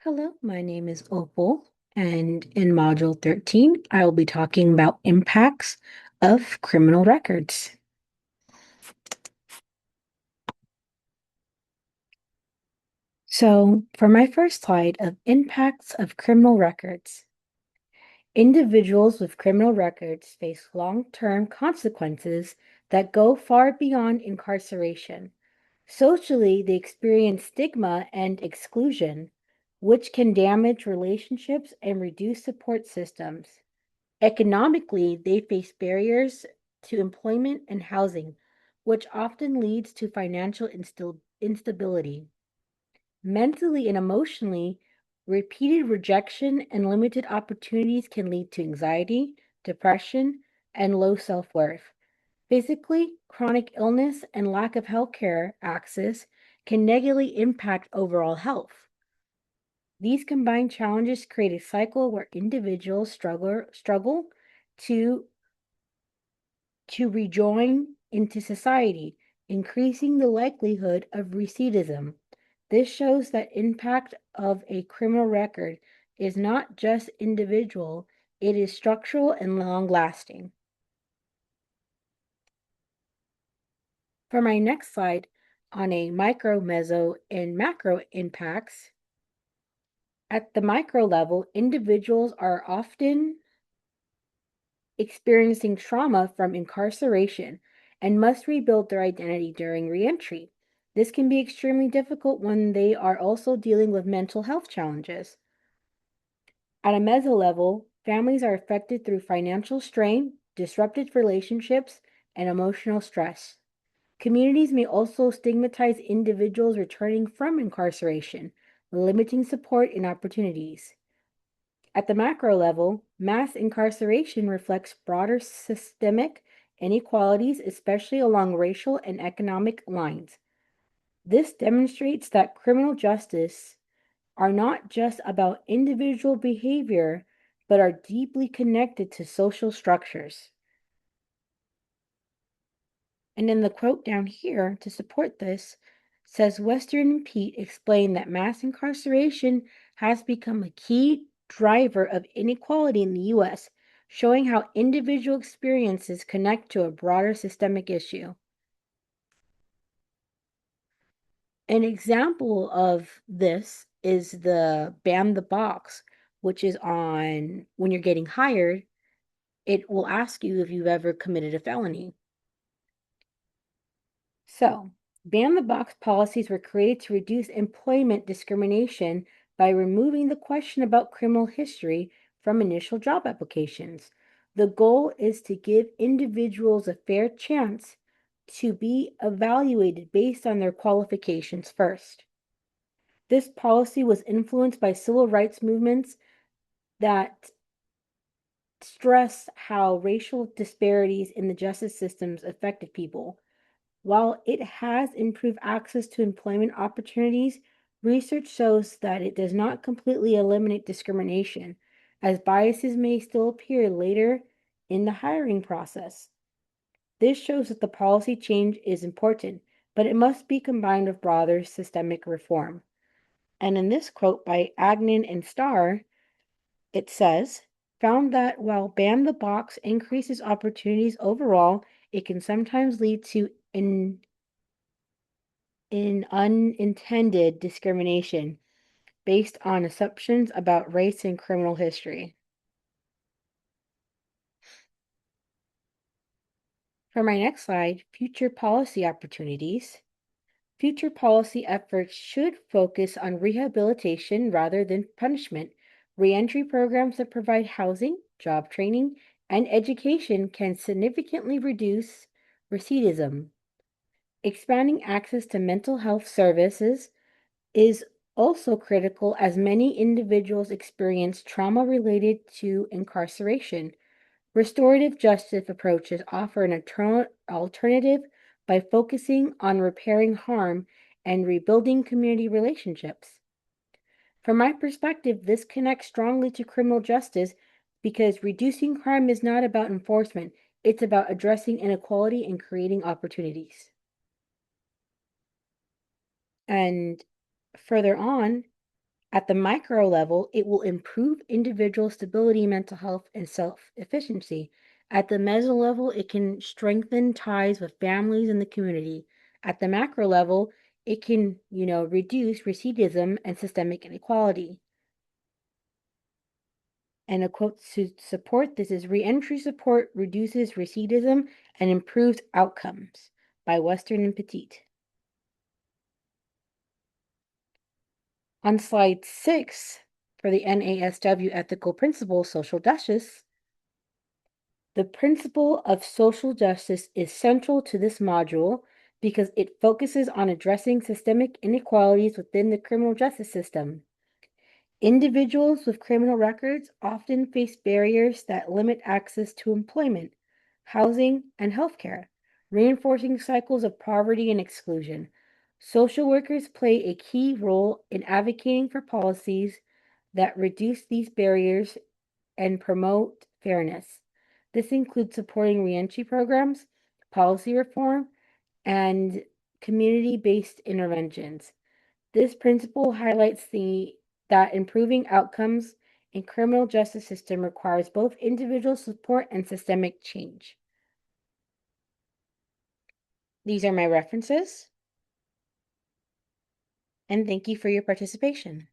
Hello, my name is Opal, and in Module 13, I will be talking about impacts of criminal records. So, for my first slide of impacts of criminal records, individuals with criminal records face long-term consequences that go far beyond incarceration. Socially, they experience stigma and exclusion, which can damage relationships and reduce support systems. Economically, they face barriers to employment and housing, which often leads to financial instability. Mentally and emotionally, repeated rejection and limited opportunities can lead to anxiety, depression, and low self worth. Physically, chronic illness and lack of healthcare access can negatively impact overall health. These combined challenges create a cycle where individuals struggle to rejoin into society, increasing the likelihood of recidivism. This shows that impact of a criminal record is not just individual, it is structural and long-lasting. For my next slide on a micro, meso, and macro impacts, at the micro level, individuals are often experiencing trauma from incarceration and must rebuild their identity during reentry. This can be extremely difficult when they are also dealing with mental health challenges. At a meso level, families are affected through financial strain, disrupted relationships, and emotional stress. Communities may also stigmatize individuals returning from incarceration, limiting support and opportunities. At the macro level, mass incarceration reflects broader systemic inequalities, especially along racial and economic lines. This demonstrates that criminal justice are not just about individual behavior, but are deeply connected to social structures. And then the quote down here to support this says Western and Pete explain that mass incarceration has become a key driver of inequality in the US, showing how individual experiences connect to a broader systemic issue. An example of this is the Ban the Box, which is on when you're getting hired, it will ask you if you've ever committed a felony. So, ban the box policies were created to reduce employment discrimination by removing the question about criminal history from initial job applications. The goal is to give individuals a fair chance to be evaluated based on their qualifications first. This policy was influenced by civil rights movements that stress how racial disparities in the justice systems affected people. While it has improved access to employment opportunities, research shows that it does not completely eliminate discrimination, as biases may still appear later in the hiring process. This shows that the policy change is important, but it must be combined with broader systemic reform. And in this quote by Agnon and Starr, it says, found that while ban the box increases opportunities overall, it can sometimes lead to in unintended discrimination based on assumptions about race and criminal history. For my next slide, future policy opportunities. Future policy efforts should focus on rehabilitation rather than punishment. Reentry programs that provide housing, job training, and education can significantly reduce recidivism. Expanding access to mental health services is also critical as many individuals experience trauma related to incarceration. Restorative justice approaches offer an alternative by focusing on repairing harm and rebuilding community relationships. From my perspective, this connects strongly to criminal justice because reducing crime is not about enforcement, it's about addressing inequality and creating opportunities. And further on, At the micro level, it will improve individual stability, mental health, and self-efficiency. At the meso level, it can strengthen ties with families and the community. At the macro level, it can, reduce recidivism and systemic inequality. And a quote to support this is reentry support reduces recidivism and improves outcomes by Western and Petit. On slide 6, for the NASW ethical principle, social justice, the principle of social justice is central to this module because it focuses on addressing systemic inequalities within the criminal justice system. Individuals with criminal records often face barriers that limit access to employment, housing, and healthcare, reinforcing cycles of poverty and exclusion. Social workers play a key role in advocating for policies that reduce these barriers and promote fairness. This includes supporting reentry programs, policy reform, and community-based interventions. This principle highlights that improving outcomes in criminal justice system requires both individual support and systemic change. These are my references, and thank you for your participation.